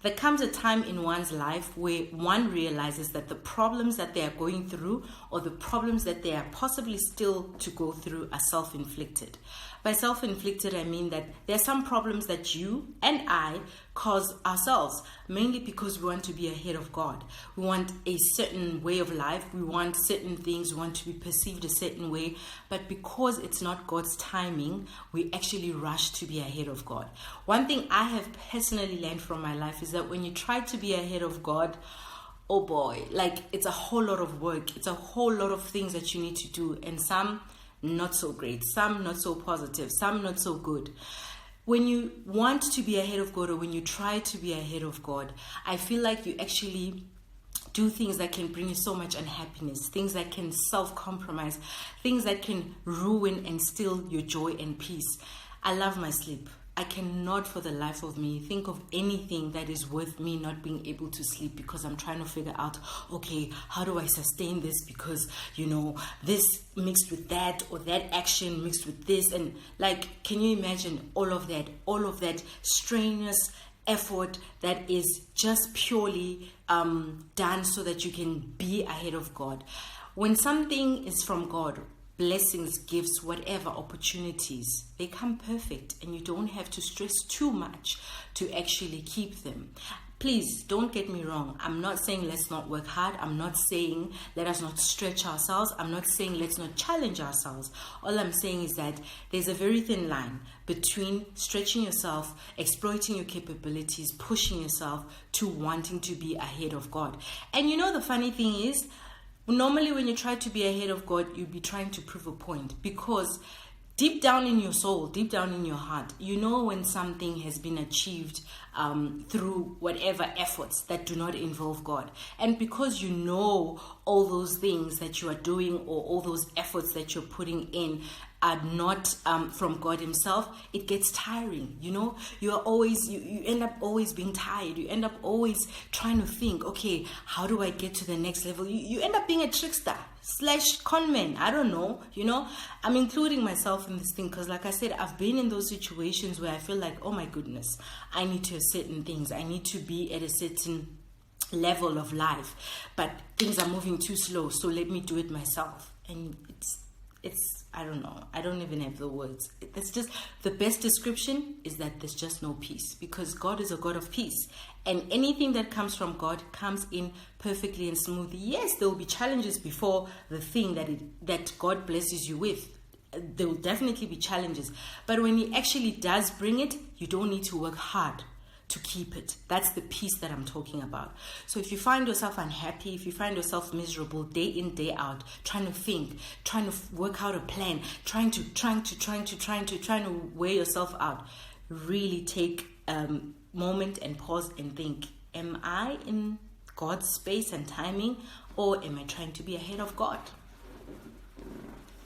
There comes a time in one's life where one realizes that the problems that they are going through, or the problems that they are possibly still to go through, are self-inflicted. By self-inflicted, I mean that there are some problems that you and I cause ourselves, mainly because we want to be ahead of God. We want a certain way of life. We want certain things. We want to be perceived a certain way. But because it's not God's timing, we actually rush to be ahead of God. One thing I have personally learned from my life is that when you try to be ahead of God, oh boy, like it's a whole lot of work. It's a whole lot of things that you need to do. And some not so great, some not so positive, some not so good. When you want to be ahead of God, or when you try to be ahead of God, I feel like you actually do things that can bring you so much unhappiness, things that can self-compromise, things that can ruin and steal your joy and peace. I love my sleep. I cannot for the life of me think of anything that is worth me not being able to sleep, because I'm trying to figure out, okay, how do I sustain this? Because, this mixed with that, or that action mixed with this. And like, can you imagine all of that strenuous effort that is just purely done so that you can be ahead of God? When something is from God, blessings, gifts, whatever, opportunities, they come perfect, and you don't have to stress too much to actually keep them. Please don't get me wrong. I'm not saying let's not work hard. I'm not saying let us not stretch ourselves. I'm not saying let's not challenge ourselves. All I'm saying is that there's a very thin line between stretching yourself, exploiting your capabilities, pushing yourself, to wanting to be ahead of God. And the funny thing is, normally when you try to be ahead of God, you'll be trying to prove a point, because deep down in your soul, deep down in your heart, when something has been achieved through whatever efforts that do not involve God. And because all those things that you are doing, or all those efforts that you're putting in, are not from God himself, it gets tiring. You end up always being tired. You end up always trying to think, okay, how do I get to the next level? You end up being a trickster / con man. I don't know. I'm including myself in this thing, because like I said, I've been in those situations where I feel like, oh my goodness, I need to have certain things. I need to be at a certain level of life, but things are moving too slow, so let me do it myself. And it's I don't know. I don't even have the words. It's just, the best description is that there's just no peace, because God is a God of peace. And anything that comes from God comes in perfectly and smoothly. Yes, there will be challenges before the thing that God blesses you with. There will definitely be challenges. But when he actually does bring it, you don't need to work hard to keep it. That's the peace that I'm talking about. So if you find yourself unhappy, if you find yourself miserable day in, day out, trying to think, trying to work out a plan, trying to wear yourself out, really take a moment and pause and think, am I in God's space and timing, or am I trying to be ahead of God?